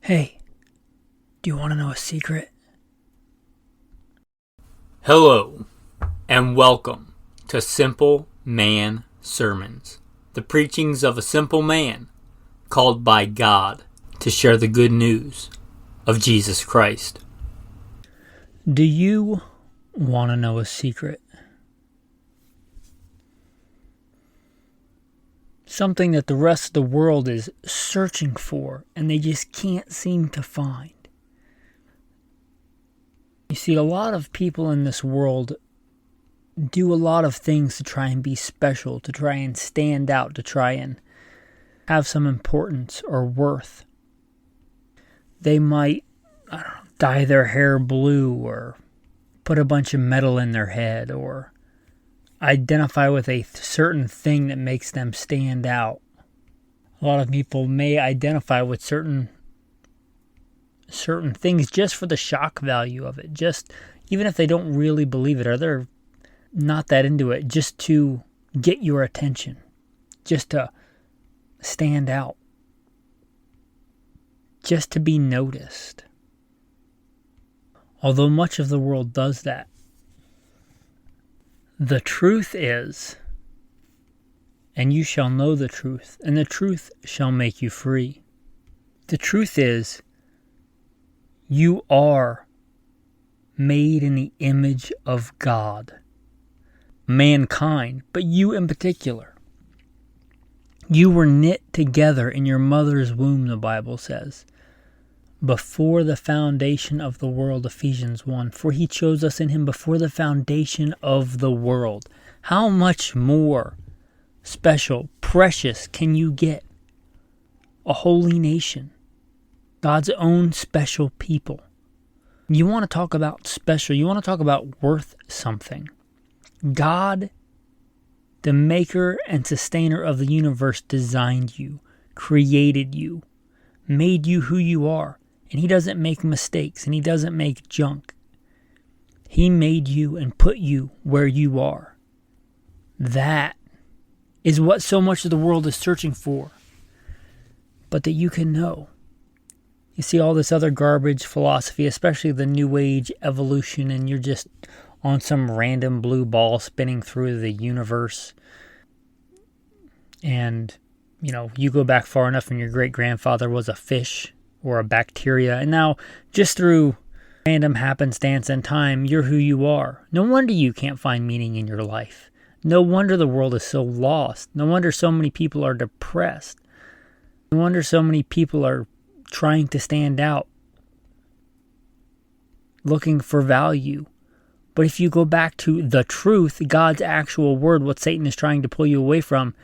Hey, do you want to know a secret? Hello, and welcome to Simple Man Sermons, the preachings of a simple man called by God to share the good news of Jesus Christ. Do you want to know a secret? Something that the rest of the world is searching for and they just can't seem to find. You see, a lot of people in this world do a lot of things to try and be special, to try and stand out, to try and have some importance or worth. They might, dye their hair blue or put a bunch of metal in their head or identify with a certain thing that makes them stand out. A lot of people may identify with certain things just for the shock value of it, just even if they don't really believe it or they're not that into it, just to get your attention, just to stand out, just to be noticed. Although much of the world does that, the truth is, and you shall know the truth, and the truth shall make you free. The truth is, you are made in the image of God, mankind, but you in particular. You were knit together in your mother's womb, the Bible says, before the foundation of the world, Ephesians 1. For he chose us in him before the foundation of the world. How much more special, precious can you get? A holy nation. God's own special people. You want to talk about special. You want to talk about worth something. God, the maker and sustainer of the universe, designed you, created you, made you who you are. And he doesn't make mistakes, and he doesn't make junk. He made you and put you where you are. That is what so much of the world is searching for. But that you can know. You see all this other garbage philosophy, especially the New Age evolution, and you're just on some random blue ball spinning through the universe. And, you go back far enough and your great-grandfather was a fish or a bacteria, and now just through random happenstance and time, you're who you are. No wonder you can't find meaning in your life. No wonder the world is so lost. No wonder so many people are depressed. No wonder so many people are trying to stand out, looking for value. But if you go back to the truth, God's actual word, what Satan is trying to pull you away from,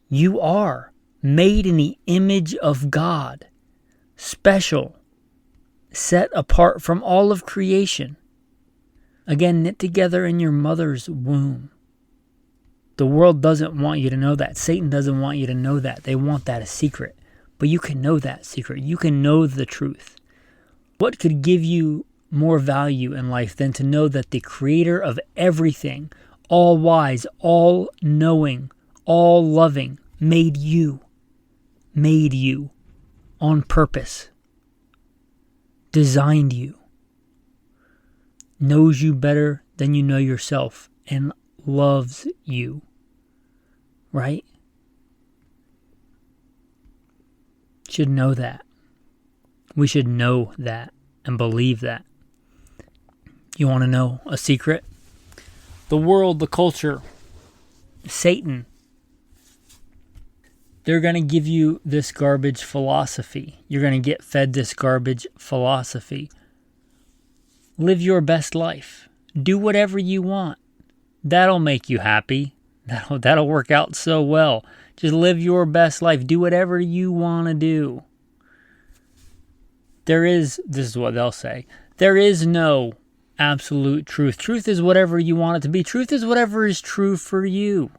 you are made in the image of God. Special, set apart from all of creation. Again, knit together in your mother's womb. The world doesn't want you to know that. Satan doesn't want you to know that. They want that a secret. But you can know that secret. You can know the truth. What could give you more value in life than to know that the creator of everything, all wise, all knowing, all loving, made you on purpose, designed you, knows you better than you know yourself, and loves you, right? Should know that. We should know that and believe that. You want to know a secret? The world, the culture, Satan, they're going to give you this garbage philosophy. You're going to get fed this garbage philosophy. Live your best life. Do whatever you want. That'll make you happy. That'll work out so well. Just live your best life. Do whatever you want to do. This is what they'll say, there is no absolute truth. Truth is whatever you want it to be. Truth is whatever is true for you.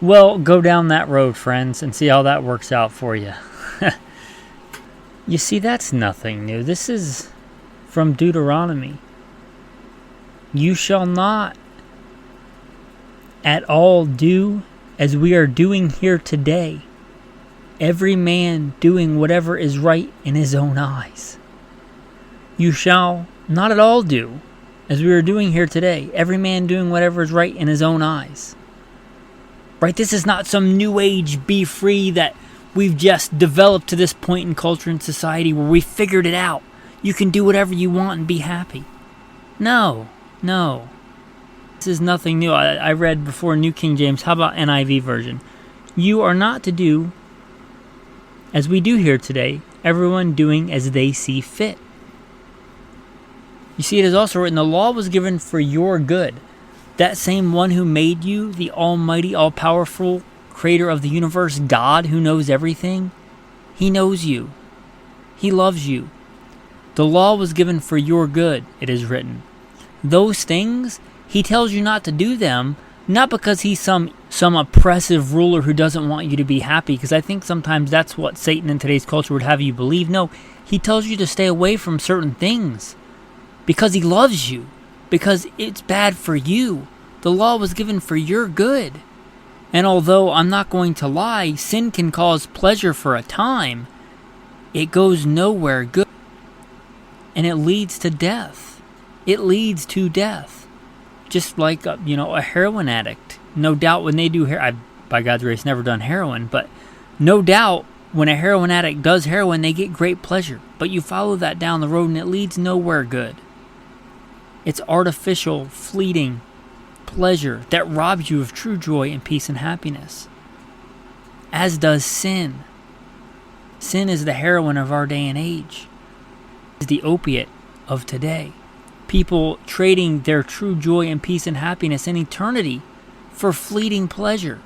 Well, go down that road, friends, and see how that works out for you. You see, that's nothing new. This is from Deuteronomy. You shall not at all do as we are doing here today, every man doing whatever is right in his own eyes. You shall not at all do, as we are doing here today, every man doing whatever is right in his own eyes. Right? This is not some new age be free that we've just developed to this point in culture and society where we figured it out. You can do whatever you want and be happy. No. This is nothing new. I read before New King James. How about NIV version? You are not to do as we do here today, everyone doing as they see fit. You see, it is also written, the law was given for your good. That same one who made you, the almighty, all-powerful creator of the universe, God who knows everything, he knows you. He loves you. The law was given for your good, it is written. Those things, he tells you not to do them, not because he's some oppressive ruler who doesn't want you to be happy, because I think sometimes that's what Satan in today's culture would have you believe. No, he tells you to stay away from certain things because he loves you, because it's bad for you. The law was given for your good. And although I'm not going to lie, sin can cause pleasure for a time, it goes nowhere good. And it leads to death. It leads to death. Just like, a heroin addict. No doubt when they do I've, by God's grace, never done heroin, but no doubt when a heroin addict does heroin, they get great pleasure. But you follow that down the road and it leads nowhere good. It's artificial, fleeting pleasure that robs you of true joy and peace and happiness. As does sin. Sin is the heroin of our day and age. It's the opiate of today. People trading their true joy and peace and happiness in eternity for fleeting pleasure.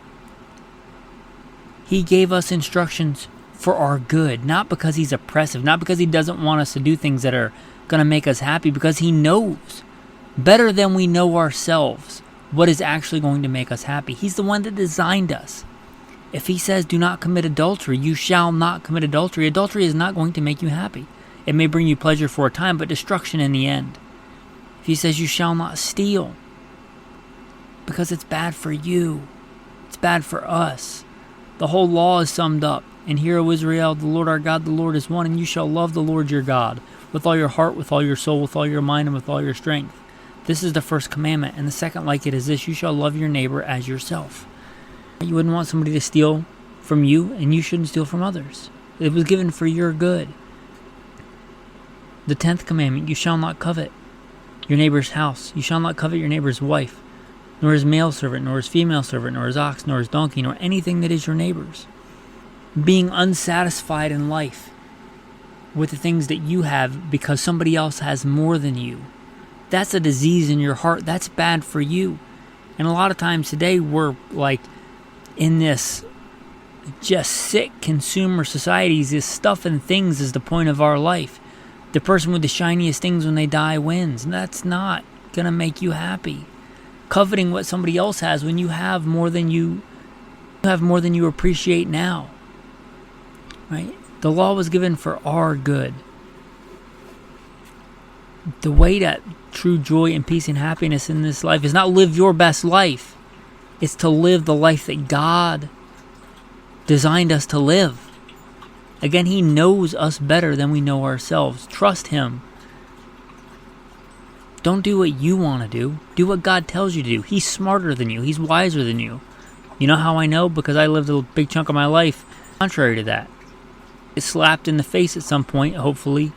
He gave us instructions for our good, not because he's oppressive, not because he doesn't want us to do things that are going to make us happy, because he knows better than we know ourselves what is actually going to make us happy. He's the one that designed us. If he says, do not commit adultery, you shall not commit adultery. Adultery is not going to make you happy. It may bring you pleasure for a time, but destruction in the end. If he says, you shall not steal, because it's bad for you. It's bad for us. The whole law is summed up. And hear, O Israel, the Lord our God, the Lord is one, and you shall love the Lord your God with all your heart, with all your soul, with all your mind, and with all your strength. This is the first commandment, and the second like it is this: you shall love your neighbor as yourself. You wouldn't want somebody to steal from you, and you shouldn't steal from others. It was given for your good. The 10th commandment: you shall not covet your neighbor's house. You shall not covet your neighbor's wife, nor his male servant, nor his female servant, nor his ox, nor his donkey, nor anything that is your neighbor's. Being unsatisfied in life with the things that you have because somebody else has more than you. That's a disease in your heart. That's bad for you. And a lot of times today we're like in this just sick consumer societies. This stuff and things is the point of our life. The person with the shiniest things when they die wins. And that's not going to make you happy. Coveting what somebody else has when you have more than you appreciate now. Right? The law was given for our good. The way that true joy and peace and happiness in this life is not live your best life. It's to live the life that God designed us to live. Again, he knows us better than we know ourselves. Trust him. Don't do what you want to do. Do what God tells you to do. He's smarter than you. He's wiser than you. You know how I know? Because I lived a big chunk of my life contrary to that. It's slapped in the face at some point, hopefully,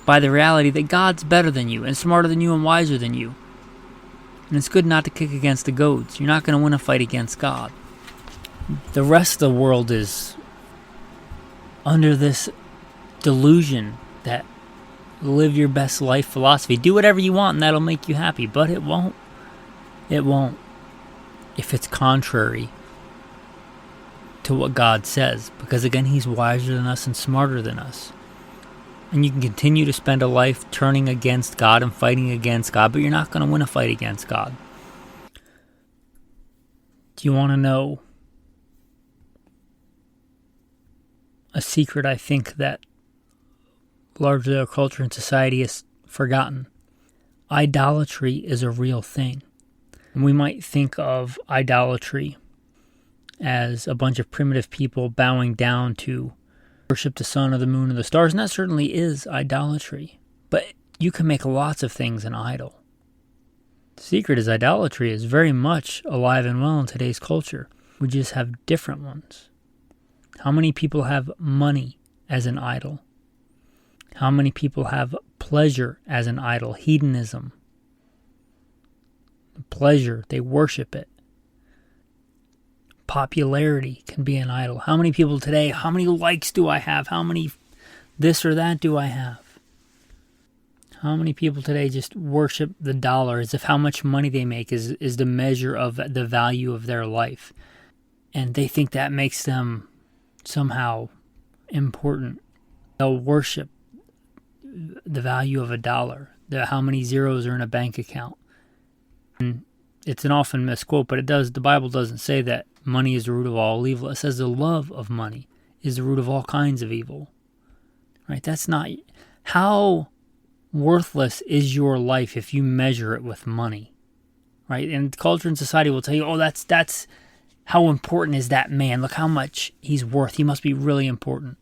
by the reality that God's better than you and smarter than you and wiser than you. And it's good not to kick against the goads. You're not going to win a fight against God. The rest of the world is under this delusion that live your best life philosophy. Do whatever you want and that'll make you happy. But it won't. It won't. If it's contrary to what God says. Because again, he's wiser than us and smarter than us. And you can continue to spend a life turning against God and fighting against God, but you're not going to win a fight against God. Do you want to know a secret I think that largely our culture and society has forgotten? Idolatry is a real thing. And we might think of idolatry as a bunch of primitive people bowing down to worship the sun or the moon or the stars, and that certainly is idolatry. But you can make lots of things an idol. The secret is idolatry is very much alive and well in today's culture. We just have different ones. How many people have money as an idol? How many people have pleasure as an idol? Hedonism. Pleasure, they worship it. Popularity can be an idol. How many people today, how many likes do I have? How many this or that do I have? How many people today just worship the dollar as if how much money they make is the measure of the value of their life. And they think that makes them somehow important. They'll worship the value of a dollar, how many zeros are in a bank account. And it's an often misquote, but the Bible doesn't say that money is the root of all evil. It says the love of money is the root of all kinds of evil. Right? That's not... How worthless is your life if you measure it with money? Right? And culture and society will tell you, oh, that's how important is that man? Look how much he's worth. He must be really important.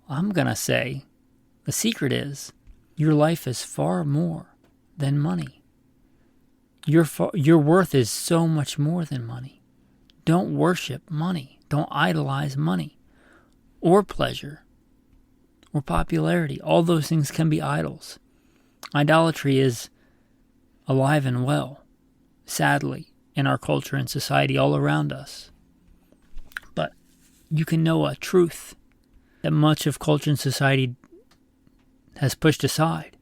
I'm going to say the secret is your life is far more than money. Your worth is so much more than money. Don't worship money. Don't idolize money or pleasure or popularity. All those things can be idols. Idolatry is alive and well, sadly, in our culture and society all around us. But you can know a truth that much of culture and society has pushed aside.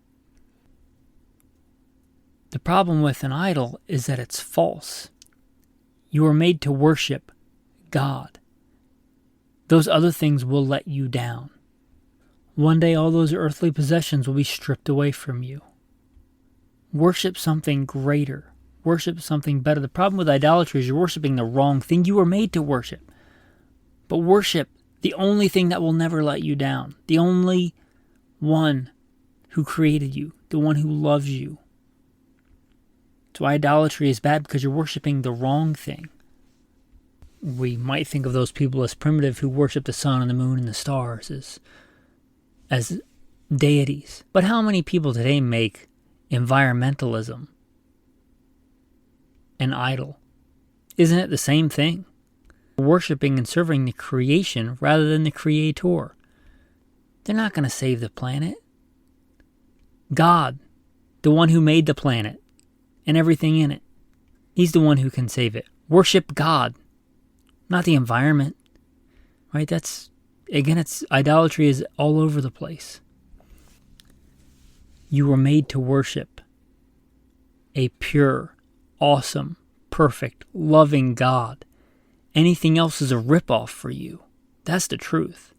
The problem with an idol is that it's false. You are made to worship God. Those other things will let you down. One day all those earthly possessions will be stripped away from you. Worship something greater. Worship something better. The problem with idolatry is you're worshiping the wrong thing. You were made to worship. But worship the only thing that will never let you down. The only one who created you. The one who loves you. So idolatry is bad because you're worshiping the wrong thing. We might think of those people as primitive who worship the sun and the moon and the stars as deities. But how many people today make environmentalism an idol? Isn't it the same thing? Worshipping and serving the creation rather than the creator. They're not going to save the planet. God, the one who made the planet and everything in it, he's the one who can save it. Worship God, not the environment. Right? Idolatry is all over the place. You were made to worship a pure, awesome, perfect, loving God. Anything else is a ripoff for you. That's the truth.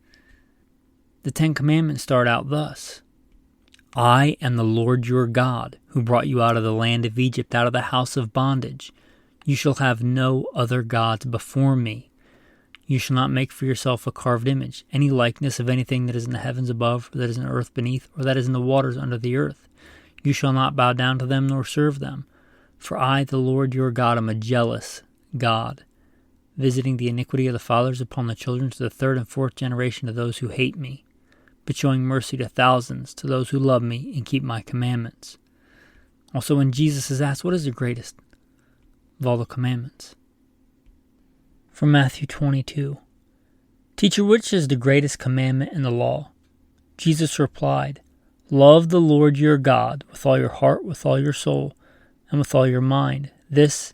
The Ten Commandments start out thus. I am the Lord your God, who brought you out of the land of Egypt, out of the house of bondage. You shall have no other gods before me. You shall not make for yourself a carved image, any likeness of anything that is in the heavens above, or that is in the earth beneath, or that is in the waters under the earth. You shall not bow down to them nor serve them. For I, the Lord your God, am a jealous God, visiting the iniquity of the fathers upon the children to the third and fourth generation of those who hate me, but showing mercy to thousands, to those who love me and keep my commandments. Also, when Jesus is asked, what is the greatest of all the commandments? From Matthew 22. Teacher, which is the greatest commandment in the law? Jesus replied, love the Lord your God with all your heart, with all your soul, and with all your mind. This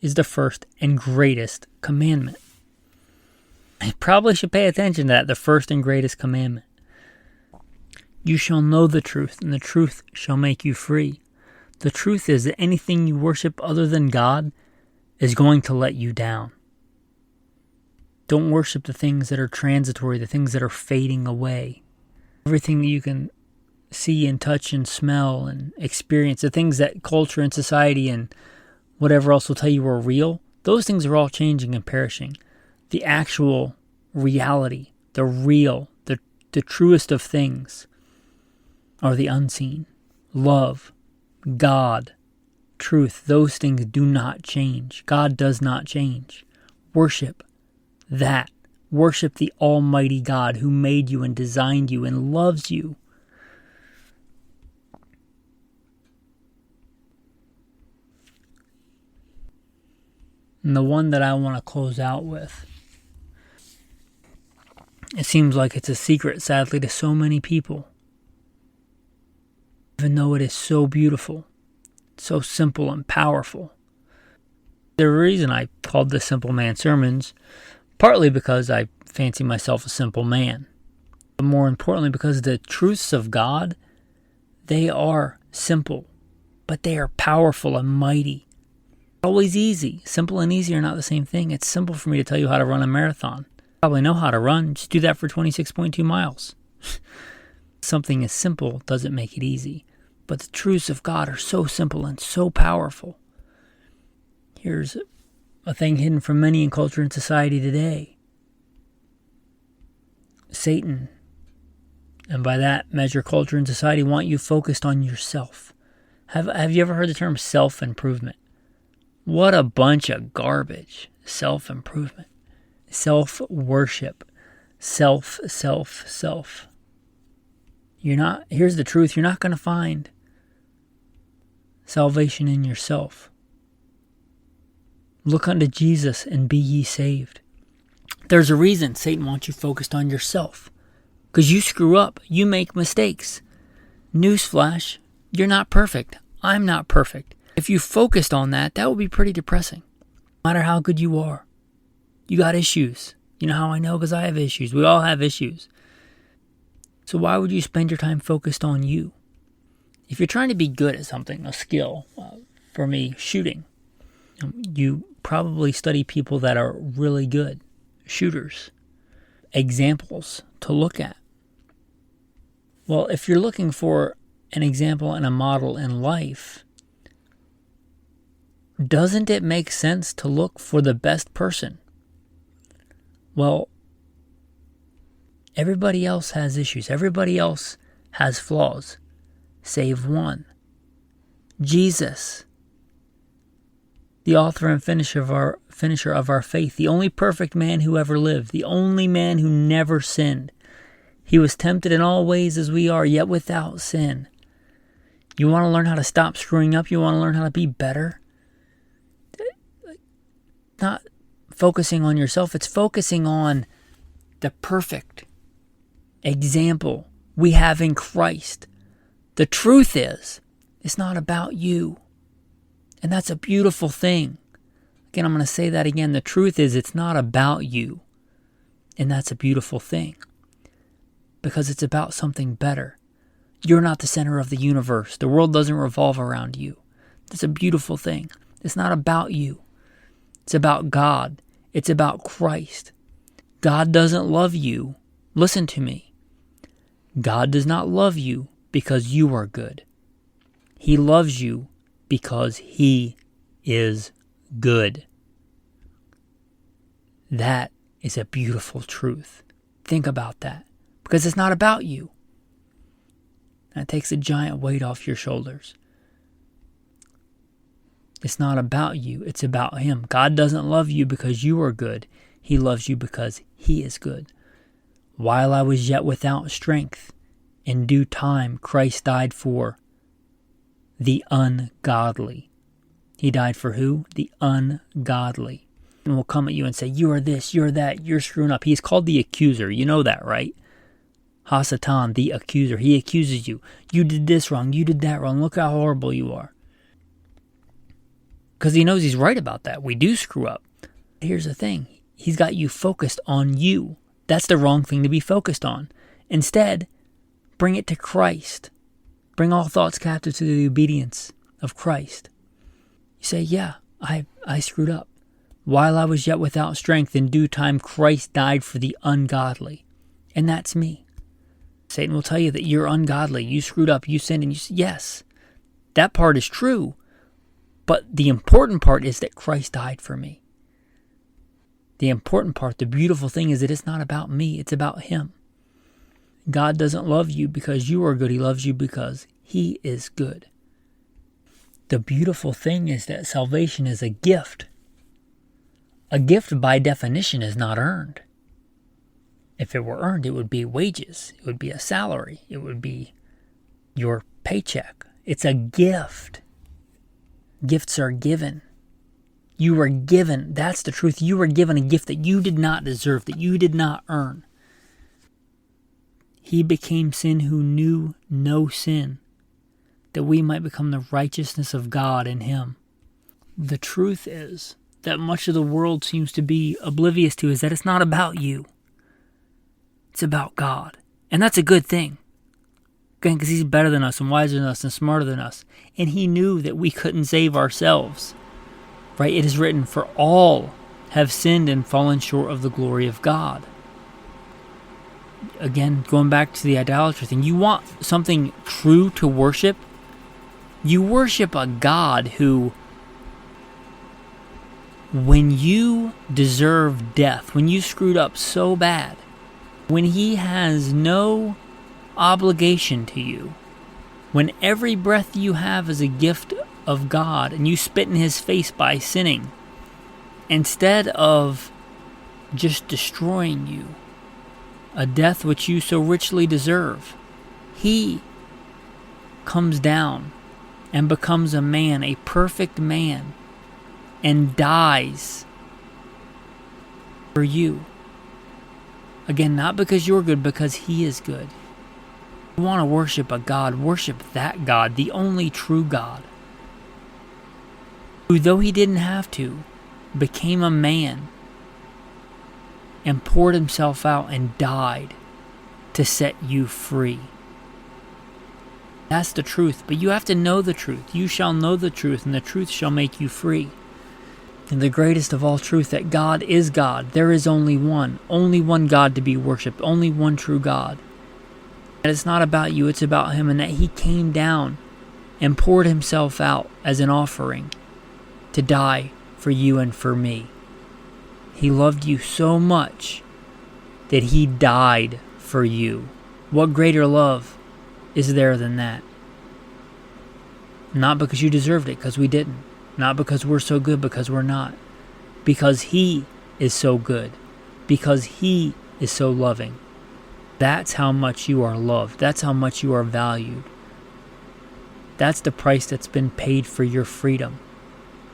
is the first and greatest commandment. I probably should pay attention to that, the first and greatest commandment. You shall know the truth, and the truth shall make you free. The truth is that anything you worship other than God is going to let you down. Don't worship the things that are transitory, the things that are fading away. Everything that you can see and touch and smell and experience, the things that culture and society and whatever else will tell you are real, those things are all changing and perishing. The actual reality, the real, the truest of things are the unseen. Love, God, truth, those things do not change. God does not change. Worship that. Worship the Almighty God who made you and designed you and loves you. And the one that I want to close out with, it seems like it's a secret, sadly, to so many people. Even though it is so beautiful, so simple and powerful. The reason I called this Simple Man Sermons, partly because I fancy myself a simple man, but more importantly because the truths of God, they are simple, but they are powerful and mighty. Always easy. Simple and easy are not the same thing. It's simple for me to tell you how to run a marathon. You probably know how to run. Just do that for 26.2 miles. Something as simple doesn't make it easy. But the truths of God are so simple and so powerful. Here's a thing hidden from many in culture and society today. Satan, and by that measure culture and society, want you focused on yourself. Have you ever heard the term self-improvement? What a bunch of garbage. Self-improvement. Self-worship. Self. Here's the truth, you're not going to find salvation in yourself. Look unto Jesus and be ye saved. There's a reason Satan wants you focused on yourself. Because you screw up. You make mistakes. Newsflash, you're not perfect. I'm not perfect. If you focused on that, that would be pretty depressing. No matter how good you are. You got issues. You know how I know? Because I have issues. We all have issues. So why would you spend your time focused on you? If you're trying to be good at something, a skill, for me, shooting, you probably study people that are really good shooters, examples to look at. Well, if you're looking for an example and a model in life, doesn't it make sense to look for the best person? Well, everybody else has issues. Everybody else has flaws, save one. Jesus, the author and finisher of our faith, the only perfect man who ever lived, the only man who never sinned. He was tempted in all ways as we are, yet without sin. You want to learn how to stop screwing up? You want to learn how to be better? Not focusing on yourself, it's focusing on the perfect example we have in Christ. The truth is, it's not about you. And that's a beautiful thing. Again, I'm going to say that again. The truth is, it's not about you. And that's a beautiful thing. Because it's about something better. You're not the center of the universe. The world doesn't revolve around you. That's a beautiful thing. It's not about you. It's about God. It's about Christ. God doesn't love you. Listen to me. God does not love you because you are good. He loves you because He is good. That is a beautiful truth. Think about that. Because it's not about you. That takes a giant weight off your shoulders. It's not about you. It's about Him. God doesn't love you because you are good. He loves you because He is good. While I was yet without strength, in due time Christ died for the ungodly. He died for who? The ungodly. And will come at you and say, you are this, you're that, you're screwing up. He's called the accuser. You know that, right? Hasatan, the accuser. He accuses you. You did this wrong. You did that wrong. Look how horrible you are. Because he knows he's right about that. We do screw up. Here's the thing. He's got you focused on you. That's the wrong thing to be focused on. Instead, bring it to Christ. Bring all thoughts captive to the obedience of Christ. You say, yeah, I screwed up. While I was yet without strength, in due time Christ died for the ungodly. And that's me. Satan will tell you that you're ungodly, you screwed up, you sinned, and you say, yes, that part is true. But the important part is that Christ died for me. The important part, the beautiful thing is that it's not about me, it's about Him. God doesn't love you because you are good. He loves you because He is good. The beautiful thing is that salvation is a gift A gift by definition is not earned. If it were earned, it would be wages. It would be a salary. It would be your paycheck. It's a gift. Gifts are given. You were given. That's the truth. You were given a gift that you did not deserve, that you did not earn. He became sin who knew no sin, that we might become the righteousness of God in him. The truth is that much of the world seems to be oblivious to is that it's not about you. It's about God. And that's a good thing. Again, because he's better than us and wiser than us and smarter than us. And he knew that we couldn't save ourselves. Right? It is written, for all have sinned and fallen short of the glory of God. Again, going back to the idolatry thing, you want something true to worship? You worship a God who, when you deserve death, when you screwed up so bad, when he has no obligation to you, when every breath you have is a gift of God and you spit in his face by sinning, instead of just destroying you, a death which you so richly deserve, he comes down and becomes a man, a perfect man, and dies for you. Again, not because you're good, because he is good. You want to worship a God, worship that God, the only true God, who, though he didn't have to, became a man and poured himself out and died to set you free. That's the truth, but you have to know the truth. You shall know the truth, and the truth shall make you free. And the greatest of all truth, that God is God. There is only one God to be worshipped, only one true God. That it's not about you, it's about him, and that he came down and poured himself out as an offering to die for you and for me. He loved you so much that he died for you. What greater love is there than that? Not because you deserved it, because we didn't. Not because we're so good, because we're not. Because he is so good. Because he is so loving. That's how much you are loved. That's how much you are valued. That's the price that's been paid for your freedom.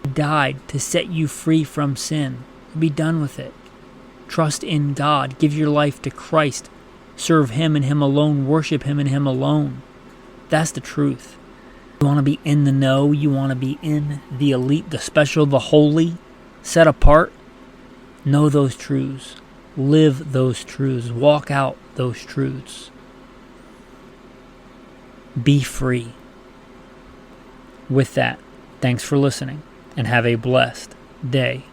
He died to set you free from sin. Be done with it. Trust in God. Give your life to Christ. Serve him and him alone. Worship him and him alone. That's the truth. You want to be in the know. You want to be in the elite, the special, the holy, set apart. Know those truths. Live those truths. Walk out those truths. Be free. With that, thanks for listening and have a blessed day.